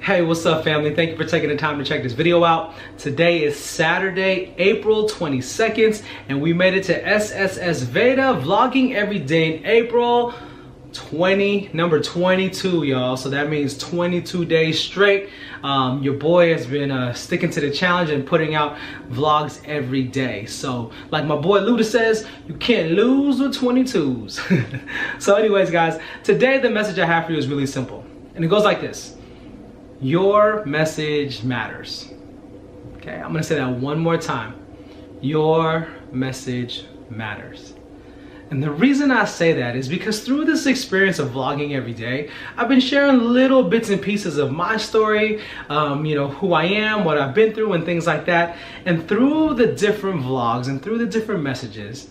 Hey, what's up, family? Thank you for taking the time to check this video out. Today is Saturday, April 22nd, and we made it to SSSVEDA, vlogging every day in April number 22, y'all. So that means 22 days straight. Your boy has been sticking to the challenge and putting out vlogs every day. So like my boy Luda says, you can't lose with 22s. So anyways, guys, today the message I have for you is really simple. And it goes like this. Your message matters. Okay, I'm gonna say that one more time. Your message matters. And the reason I say that is because through this experience of vlogging every day, I've been sharing little bits and pieces of my story, who I am, what I've been through, and things like that. And through the different vlogs and through the different messages,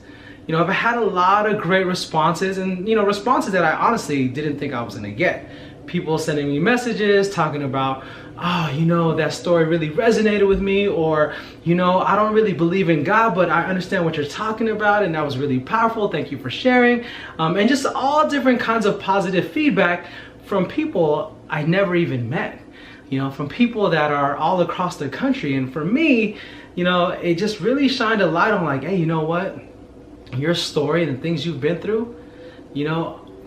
I've had a lot of great responses, and responses that I honestly didn't think I was gonna get. People sending me messages talking about, oh, that story really resonated with me, or, I don't really believe in God, but I understand what you're talking about, and that was really powerful. Thank you for sharing. And just all different kinds of positive feedback from people I never even met, from people that are all across the country. And for me, it just really shined a light on like, hey, you know what? Your story and the things you've been through,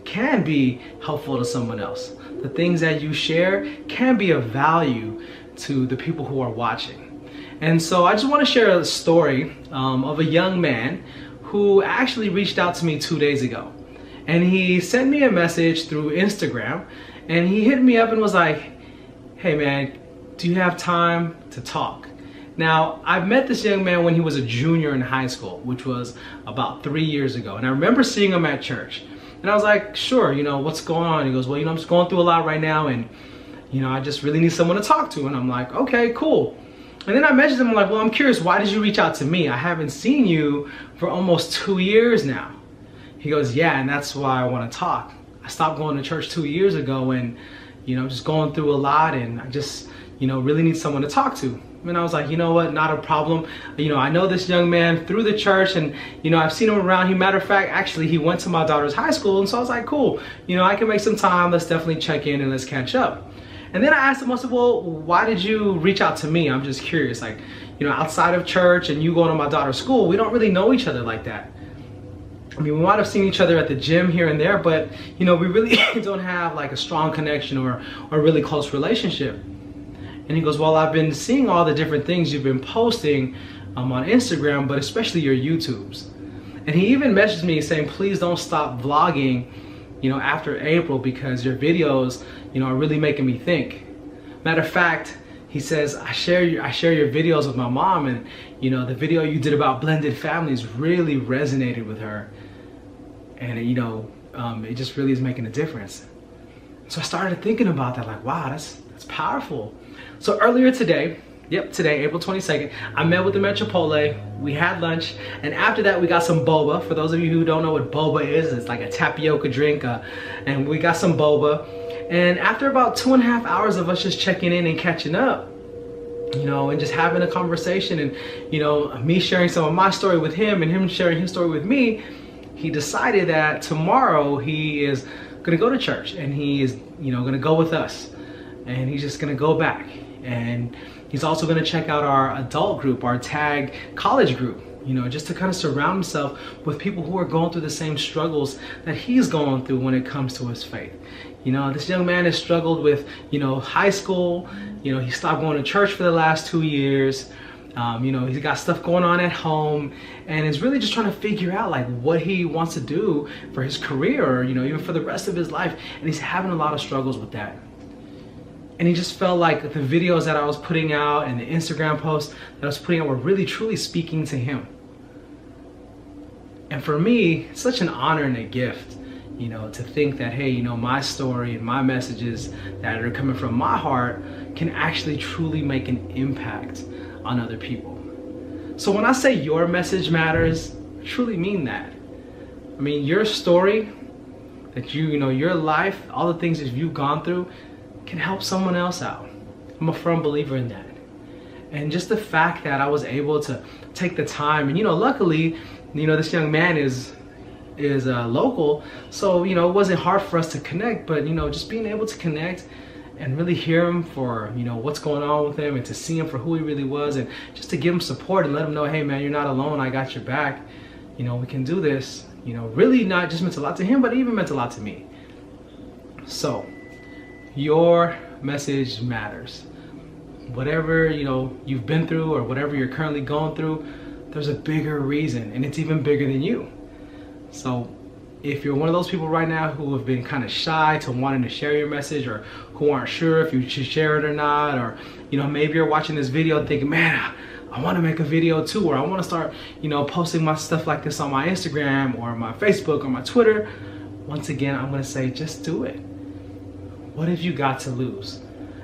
can be helpful to someone else. The things that you share can be of value to the people who are watching. And so I just want to share a story of a young man who actually reached out to me 2 days ago. And he sent me a message through Instagram, and he hit me up and was like, hey man, do you have time to talk? Now, I've met this young man when he was a junior in high school, which was about 3 years ago. And I remember seeing him at church. And I was like, sure, what's going on? He goes, well, I'm just going through a lot right now, and, I just really need someone to talk to. And I'm like, okay, cool. And then I messaged him, I'm like, well, I'm curious, why did you reach out to me? I haven't seen you for almost 2 years now. He goes, yeah, and that's why I want to talk. I stopped going to church 2 years ago, and, just going through a lot, and I just, really need someone to talk to. And I was like, you know what, not a problem. I know this young man through the church, and I've seen him around. Matter of fact, actually, he went to my daughter's high school, and so I was like, cool, I can make some time. Let's definitely check in and let's catch up. And then I asked him, I said, well, why did you reach out to me? I'm just curious, like, outside of church and you going to my daughter's school, we don't really know each other like that. I mean, we might have seen each other at the gym here and there, but we really don't have like a strong connection or a really close relationship. And he goes, well, I've been seeing all the different things you've been posting on Instagram, but especially your YouTubes. And he even messaged me saying, please don't stop vlogging, after April, because your videos, are really making me think. Matter of fact, he says, I share your videos with my mom, and the video you did about blended families really resonated with her. And it just really is making a difference. So I started thinking about that, like, wow, that's powerful. So earlier today, April 22nd, I met with him at Chipotle. We had lunch, and after that we got some boba. For those of you who don't know what boba is, it's like a tapioca drink, and we got some boba. And after about 2.5 hours of us just checking in and catching up, and just having a conversation, and me sharing some of my story with him and him sharing his story with me, he decided that tomorrow he is gonna go to church, and he is gonna go with us, and he's just gonna go back. And he's also gonna check out our adult group, our tag college group, just to kind of surround himself with people who are going through the same struggles that he's going through when it comes to his faith. This young man has struggled with, high school. He stopped going to church for the last 2 years. He's got stuff going on at home, and is really just trying to figure out like what he wants to do for his career, or, even for the rest of his life. And he's having a lot of struggles with that. And he just felt like the videos that I was putting out and the Instagram posts that I was putting out were really truly speaking to him. And for me, it's such an honor and a gift, to think that, hey, my story and my messages that are coming from my heart can actually truly make an impact on other people. So when I say your message matters, I truly mean that. I mean, your story, that your life, all the things that you've gone through, can help someone else out. I'm a firm believer in that. And just the fact that I was able to take the time, and luckily, this young man is local, so it wasn't hard for us to connect. But just being able to connect and really hear him for, you know, what's going on with him, and to see him for who he really was, and just to give him support and let him know, hey man, you're not alone, I got your back, you know, we can do this. You know, really not just meant a lot to him, but it even meant a lot to me. So your message matters. Whatever, you know, you've been through or whatever you're currently going through, there's a bigger reason, and it's even bigger than you. So if you're one of those people right now who have been kind of shy to wanting to share your message, or who aren't sure if you should share it or not, or, you know, maybe you're watching this video thinking, man, I want to make a video too, or I want to start, you know, posting my stuff like this on my Instagram or my Facebook or my Twitter. Once again, I'm going to say, just do it. What have you got to lose?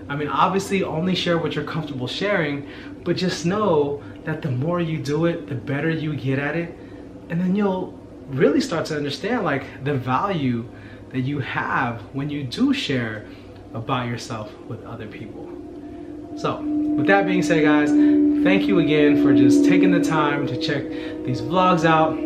I mean, obviously only share what you're comfortable sharing, but just know that the more you do it, the better you get at it. And then you'll really start to understand like the value that you have when you do share about yourself with other people. So with that being said, guys, thank you again for just taking the time to check these vlogs out.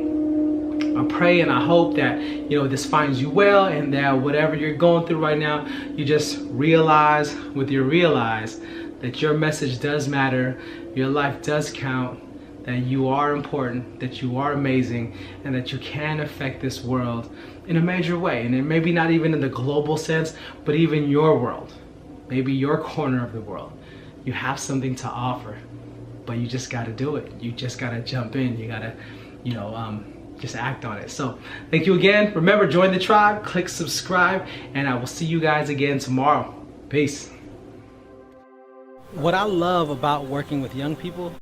I pray and I hope that, you know, this finds you well, and that whatever you're going through right now, you just realize that your message does matter, your life does count, that you are important, that you are amazing, and that you can affect this world in a major way. And it maybe not even in the global sense, but even your world, maybe your corner of the world. You have something to offer, but you just got to do it. You just got to jump in. You got to, you know, just act on it. So thank you again. Remember, join the tribe, click subscribe, and I will see you guys again tomorrow. Peace. What I love about working with young people